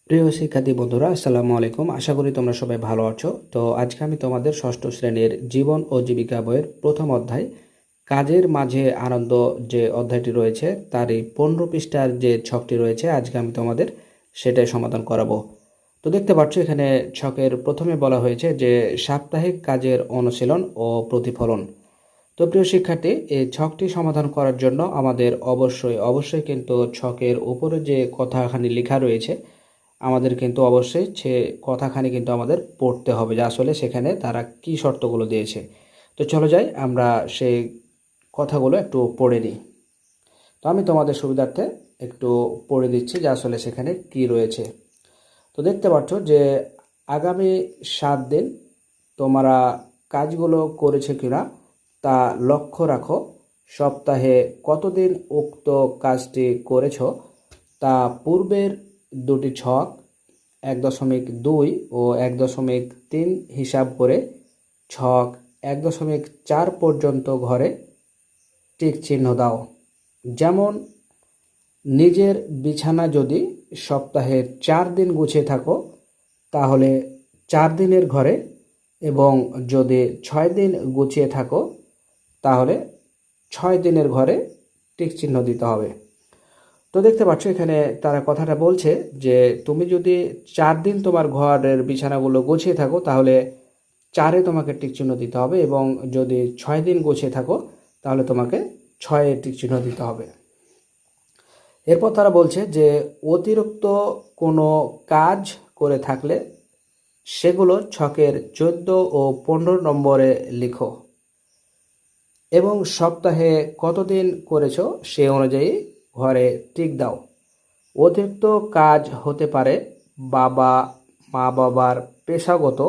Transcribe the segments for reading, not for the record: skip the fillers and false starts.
প্রিয় শিক্ষার্থী বন্ধুরা, আসসালামু আলাইকুম। আশা করি তোমরা সবাই ভালো আছো। তো আজকে আমি তোমাদের ষষ্ঠ শ্রেণীর জীবন ও জীবিকা বইয়ের প্রথম অধ্যায় কাজের মাঝে আনন্দ যে অধ্যায়টি রয়েছে তার এই 15 পৃষ্ঠার যে ছকটি রয়েছে আজকে আমি তোমাদের সেটাই সমাধান করাবো। তো দেখতে পাচ্ছ এখানে ছকের প্রথমে বলা হয়েছে যে সাপ্তাহিক কাজের অনুশীলন ও প্রতিফলন। তো প্রিয় শিক্ষার্থী, এই ছকটি সমাধান করার জন্য আমাদের অবশ্যই কিন্তু ছকের উপরে যে কথাখানি লেখা রয়েছে আমাদের কিন্তু অবশ্যই সে কথাখানি কিন্তু আমাদের পড়তে হবে যে আসলে সেখানে তারা কি শর্তগুলো দিয়েছে। তো চলো যাই আমরা সেই কথাগুলো একটু পড়ে নিই। তো আমি তোমাদের সুবিধার্থে একটু পড়ে দিচ্ছি যে আসলে সেখানে কি রয়েছে। তো দেখতে পাচ্ছ যে আগামী 7 দিন তোমরা কাজগুলো করেছে কিনা তা লক্ষ্য রাখো। সপ্তাহে কতদিন উক্ত কাজটি করেছ তা পূর্বের দুটি ছক 1.2 ও 1.3 হিসাব করে ছক 1.4 পর্যন্ত ঘরে টিক চিহ্ন দাও। যেমন নিজের বিছানা যদি সপ্তাহে 4 দিন গুছিয়ে থাকো তাহলে 4 দিনের ঘরে, এবং যদি 6 দিন গুছিয়ে থাকো তাহলে 6 দিনের ঘরে টিক চিহ্ন দিতে হবে। তো দেখতে পাচ্ছ এখানে তারা কথাটা বলছে যে তুমি যদি 4 দিন তোমার ঘরের বিছানাগুলো গুছিয়ে থাকো তাহলে 4-এ তোমাকে টিক চিহ্ন দিতে হবে, এবং যদি 6 দিন গুছিয়ে থাকো তাহলে তোমাকে 6-এ টিক চিহ্ন দিতে হবে। এরপর তারা বলছে যে অতিরিক্ত কোনো কাজ করে থাকলে সেগুলো ছকের 14 ও 15 নম্বরে লিখো, এবং সপ্তাহে কতদিন করেছো সে অনুযায়ী ঘরে টিক দাও। অতিরিক্ত কাজ হতে পারে মা বাবার পেশাগত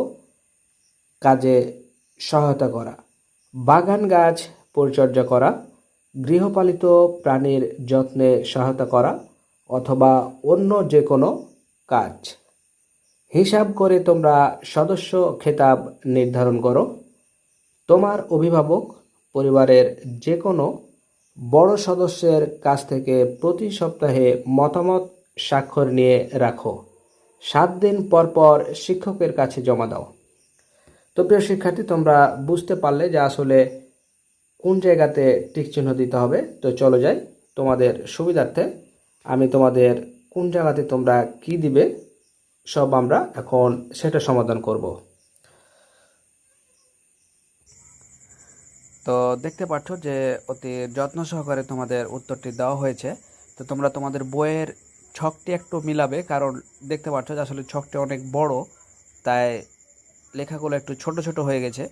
কাজে সহায়তা করা, বাগান গাছ পরিচর্যা করা, গৃহপালিত প্রাণীর যত্নে সহায়তা করা, অথবা অন্য যে কোনো কাজ। হিসাব করে তোমরা সদস্য খেতাব নির্ধারণ করো। তোমার অভিভাবক পরিবারের যে কোনো বড় সদস্যের কাছ থেকে প্রতি সপ্তাহে মতামত স্বাক্ষর নিয়ে রাখো। 7 দিন পর পর শিক্ষকের কাছে জমা দাও। তো প্রিয় শিক্ষার্থী, তোমরা বুঝতে পারলে যে আসলে কোন জায়গাতে টিক চিহ্ন দিতে হবে। তো চলো যাই তোমাদের সুবিধার্থে আমি তোমাদের কোন জায়গাতে তোমরা কি দিবে সব আমরা এখন সেটা সমাধান করব। তো দেখতে পাচ্ছ যে অতি যত্ন সহকারে তোমাদের উত্তরটি দেওয়া হয়েছে। তো তোমরা তোমাদের বইয়ের ছকটি একটু মিলাবে, কারণ দেখতে পাচ্ছ যে আসলে ছকটি অনেক বড়, তাই লেখাগুলো একটু ছোট ছোট হয়ে গেছে,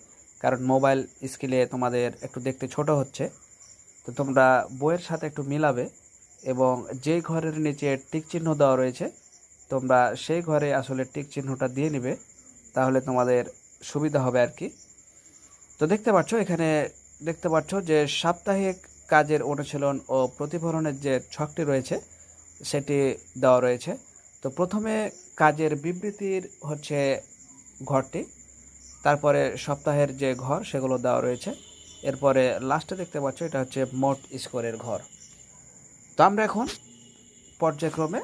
কারণ মোবাইল স্কেলে তোমাদের একটু দেখতে ছোট হচ্ছে। তো তোমরা বইয়ের সাথে একটু মিলাবে, এবং যেই ঘরের নিচে টিক চিহ্ন দেওয়া রয়েছে তোমরা সেই ঘরে আসলে টিক চিহ্নটা দিয়ে নিবে, তাহলে তোমাদের সুবিধা হবে আর কি। তো দেখতে পাচ্ছ যে সাপ্তাহিক কাজের অনুশীলন ও প্রতিফলনের যে ছকটি রয়েছে সেটি দেওয়া রয়েছে। তো প্রথমে কাজের বিবৃতির হচ্ছে ঘরটি, তারপরে সপ্তাহের যে ঘর সেগুলো দেওয়া রয়েছে, এরপরে লাস্টে দেখতে পাচ্ছ এটা হচ্ছে মোট স্কোরের ঘর। তো আমরা এখন পর্যায়ক্রমে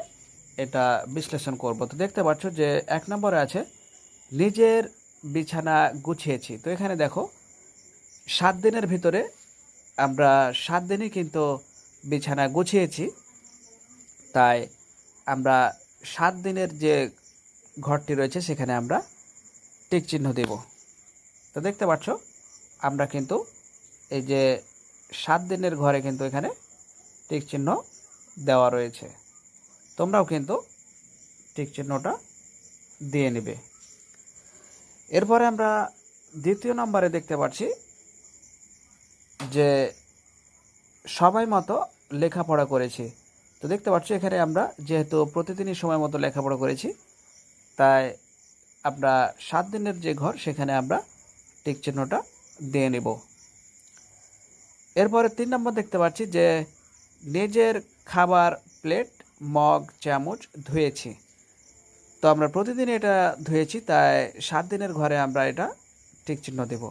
এটা বিশ্লেষণ করব। তো দেখতে পাচ্ছ যে 1 নম্বরে আছে নিজের বিছানা গুছিয়েছি। তো এখানে দেখো 7 দিনের ভিতরে আমরা 7 দিনই কিন্তু বিছানা গুছিয়েছি, তাই আমরা 7 দিনের যে ঘরটি রয়েছে সেখানে আমরা টিক চিহ্ন দেব। তো দেখতে পাচ্ছ আমরা কিন্তু এই যে 7 দিনের ঘরে কিন্তু এখানে টিক চিহ্ন দেওয়া রয়েছে, তোমরাও কিন্তু টিক চিহ্নটা দিয়ে নেবে। এরপরে আমরা দ্বিতীয় নম্বরে দেখতে পাচ্ছি যে সবাই মতো লেখাপড়া করেছি। তো দেখতে পাচ্ছ এখানে আমরা যেহেতু প্রতিদিনই সময় মতো লেখাপড়া করেছি, তাই আমরা 7 দিনের যে ঘর সেখানে আমরা টিক চিহ্নটা দিয়ে নেব। এরপরে 3 নম্বর দেখতে পাচ্ছি যে নিজের খাবার প্লেট মগ চামচ ধুয়েছি। তো আমরা প্রতিদিন এটা ধুয়েছি, তাই 7 দিনের ঘরে আমরা এটা টিক চিহ্ন দেব।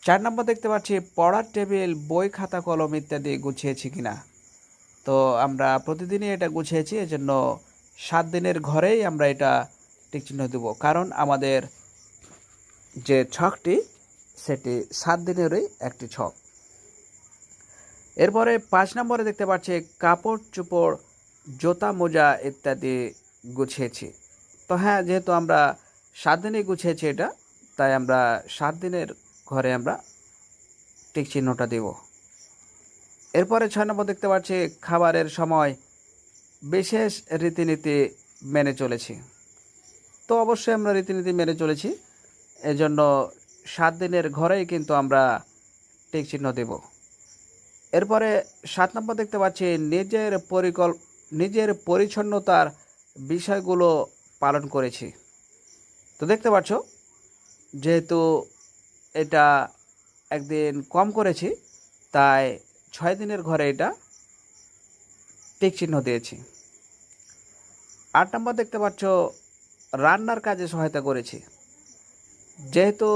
4 নম্বর দেখতে পাচ্ছি পড়ার টেবিল বই খাতা কলম ইত্যাদি গুছিয়েছি কিনা। তো আমরা প্রতিদিনই এটা গুছিয়েছি, এজন্য 7 দিনের ঘরেই আমরা এটা টিক চিহ্ন দেব, কারণ আমাদের যে ছকটি সেটি 7 দিনেরই একটি ছক। এরপরে 5 নম্বরে দেখতে পাচ্ছি কাপড় চোপড়, জুতা মোজা ইত্যাদি গুছিয়েছি। তো হ্যাঁ, যেহেতু আমরা 7 দিনেই গুছিয়েছি এটা, তাই আমরা 7 দিনের ঘরে আমরা টিক চিহ্নটা দেব। এরপরে 6 নম্বর দেখতে পাচ্ছি খাবারের সময় বিশেষ রীতিনীতি মেনে চলেছি। তো অবশ্যই আমরা রীতিনীতি মেনে চলেছি, এজন্য 7 দিনের ঘরেই কিন্তু আমরা টিক চিহ্ন দেব। এরপরে 7 নম্বর দেখতে পাচ্ছি নিজের পরিচ্ছন্নতার বিষয়গুলো পালন করেছি। তো দেখতে পাচ্ছ, যেহেতু এটা একদিন কম করেছি, তাই 6 দিনের ঘরে এটা টিক চিহ্ন দিয়েছি। 8 নম্বর দেখতে পাচ্ছ রান্নার কাজে সহায়তা করেছি। যেহেতু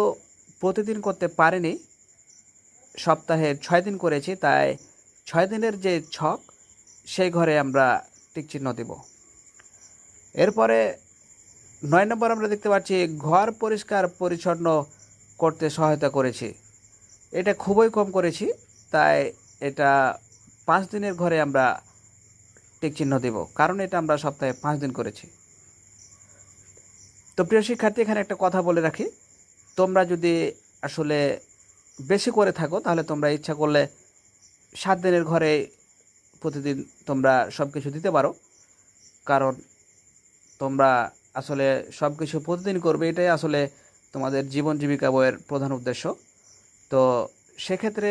প্রতিদিন করতে পারিনি, সপ্তাহে 6 দিন করেছি, তাই 6 দিনের যে ছক সেই ঘরে আমরা টিক চিহ্ন দেব। এরপরে 9 নম্বর আমরা দেখতে পাচ্ছি ঘর পরিষ্কার পরিচ্ছন্ন করতে সহায়তা করেছি। এটা খুবই কম করেছি, তাই এটা 5 দিনের ঘরে আমরা টিক চিহ্ন দেব, কারণ এটা আমরা সপ্তাহে 5 দিন করেছি। তো প্রিয় শিক্ষার্থী, এখানে একটা কথা বলে রাখি, তোমরা যদি আসলে বেশি করে থাকো তাহলে তোমরা ইচ্ছা করলে 7 দিনের ঘরে প্রতিদিন তোমরা সব কিছু দিতে পারো, কারণ তোমরা আসলে সব কিছু প্রতিদিন করবে, এটাই আসলে তোমাদের জীবন জীবিকা বইয়ের প্রধান উদ্দেশ্য। তো সেক্ষেত্রে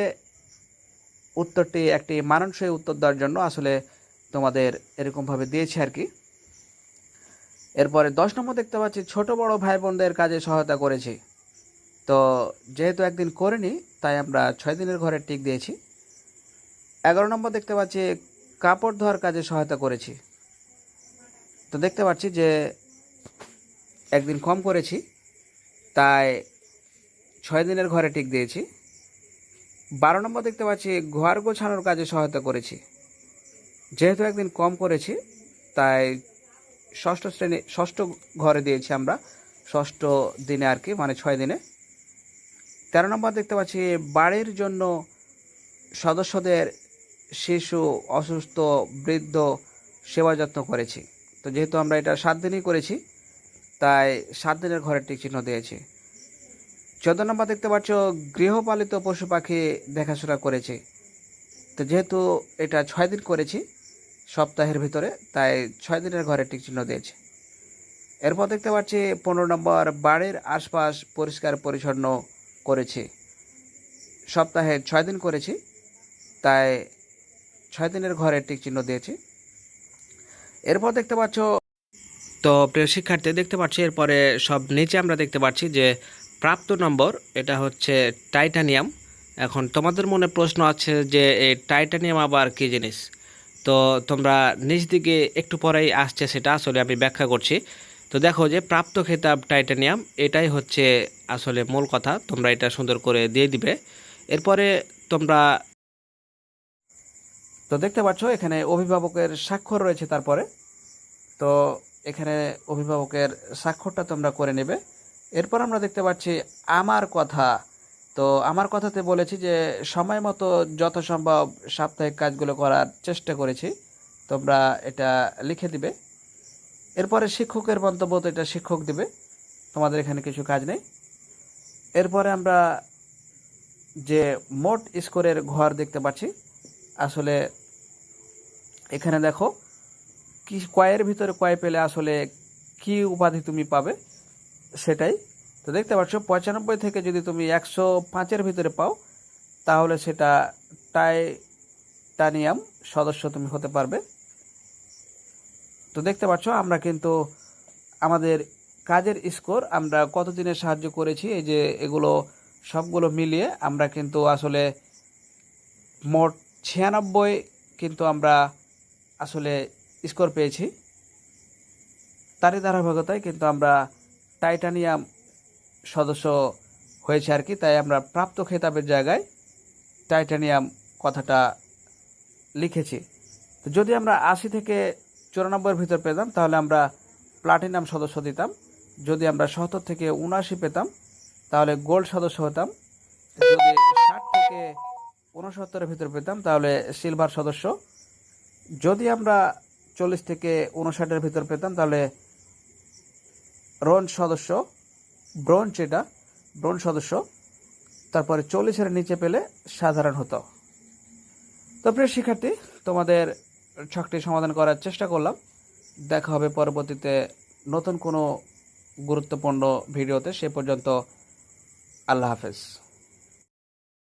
উত্তরটি একটি মানানসই উত্তর দেওয়ার জন্য আসলে তোমাদের এরকমভাবে দিয়েছি আর কি। এরপরে 10 নম্বর দেখতে পাচ্ছি ছোট বড় ভাই বোনদের কাজে সহায়তা করেছি। তো যেহেতু একদিন করিনি, তাই আমরা 6 দিনের ঘরে টিক দিয়েছি। 11 নম্বর দেখতে পাচ্ছি কাপড় ধোয়ার কাজে সহায়তা করেছি। তো দেখতে পাচ্ছি যে একদিন কম করেছি, তাই 6 দিনের ঘরে টিক দিয়েছি। 12 নম্বর দেখতে পাচ্ছি ঘর গোছানোর কাজে সহায়তা করেছি। যেহেতু একদিন কম করেছি, তাই ষষ্ঠ ঘরে দিয়েছি আমরা, ষষ্ঠ দিনে আর কি, মানে 6 দিনে। 13 নম্বর দেখতে পাচ্ছি বাড়ির জন্য সদস্যদের, শিশু, অসুস্থ, বৃদ্ধ সেবা যত্ন করেছি। তো যেহেতু আমরা এটা 7 দিনই করেছি, তাই 7 দিনের ঘরে টিক চিহ্ন দিয়েছি। 14 নম্বর দেখতে পাচ্ছ গৃহপালিত পশু পাখি দেখাশোনা করেছি। তো যেহেতু এটা 6 দিন করেছি সপ্তাহের ভিতরে, তাই 6 দিনের ঘরে টিক চিহ্ন দিয়েছি। এরপর দেখতে পাচ্ছি 15 নম্বর বাড়ির আশপাশ পরিষ্কার পরিচ্ছন্ন করেছি। সপ্তাহে 6 দিন করেছি, তাই 6 দিনের ঘরে টিক চিহ্ন দিয়েছি। এরপর দেখতে পাচ্ছ, তো প্রিয় শিক্ষার্থী দেখতে পাচ্ছি এরপরে সব নিচে আমরা দেখতে পাচ্ছি যে প্রাপ্ত নম্বর, এটা হচ্ছে টাইটানিয়াম। এখন তোমাদের মনে প্রশ্ন আছে যে এই টাইটানিয়াম আবার কী জিনিস। তো তোমরা নিচ দিকে একটু পরেই আসছে, সেটা আসলে আমি ব্যাখ্যা করছি। তো দেখো যে প্রাপ্ত খেতাব টাইটানিয়াম, এটাই হচ্ছে আসলে মূল কথা, তোমরা এটা সুন্দর করে দিয়ে দিবে। এরপরে তোমরা তো দেখতে পাচ্ছ এখানে অভিভাবকের স্বাক্ষর রয়েছে। তারপরে তো এখানে অভিভাবকের স্বাক্ষরটা তোমরা করে নেবে। এরপর আমরা দেখতে পাচ্ছি আমার কথা। তো আমার কথাতে বলেছি যে সময় মতো যথাসম্ভব সাপ্তাহিক কাজগুলো করার চেষ্টা করেছি, তোমরা এটা লিখে দিবে। এরপরে শিক্ষকের মন্তব্য, তো এটা শিক্ষক দিবে, তোমাদের এখানে কিছু কাজ নেই। এরপরে আমরা যে মোট স্কোরের ঘর দেখতে পাচ্ছি, আসলে এখানে দেখো কি কয়ের ভিতরে কয় পেলে আসলে কি উপাধি তুমি পাবে সেটাই। তো দেখতে পাচ্ছ 95 থেকে যদি তুমি 105-এর ভিতরে পাও, তাহলে সেটা টাইটানিয়াম সদস্য তুমি হতে পারবে। তো দেখতে পাচ্ছ আমরা কিন্তু আমাদের কাজের স্কোর আমরা কত দিনে সাহায্য করেছি, এই যে এগুলো সবগুলো মিলিয়ে আমরা কিন্তু আসলে মোট 96 কিন্তু আমরা আসলে স্কোর পেয়েছি। তারই ধারাবাহিকতায় কিন্তু আমরা টাইটানিয়াম সদস্য হয়েছে আর কি, তাই আমরা প্রাপ্ত খেতাবের জায়গায় টাইটানিয়াম কথাটা লিখেছি। তো যদি আমরা ৮০ থেকে ৯৪-এর ভিতর পেতাম তাহলে আমরা প্লাটিনাম সদস্য দিতাম। যদি আমরা ৭০ থেকে ৭৯ পেতাম তাহলে গোল্ড সদস্য হতাম। যদি ৬০ থেকে ৬৯-এর ভিতর পেতাম তাহলে সিলভার সদস্য। যদি আমরা ৪০ থেকে ৫৯-এর ভিতর পেতাম তাহলে ব্রোঞ্জ সদস্য, ব্রোঞ্জ সদস্য। তারপরে ৪০-এর নিচে পেলে সাধারণ হতো। তো প্রিয় শিক্ষার্থী, তোমাদের ছকটি সমাধান করার চেষ্টা করলাম। দেখা হবে পরবর্তীতে নতুন কোনো গুরুত্বপূর্ণ ভিডিওতে। সে পর্যন্ত আল্লাহ হাফেজ।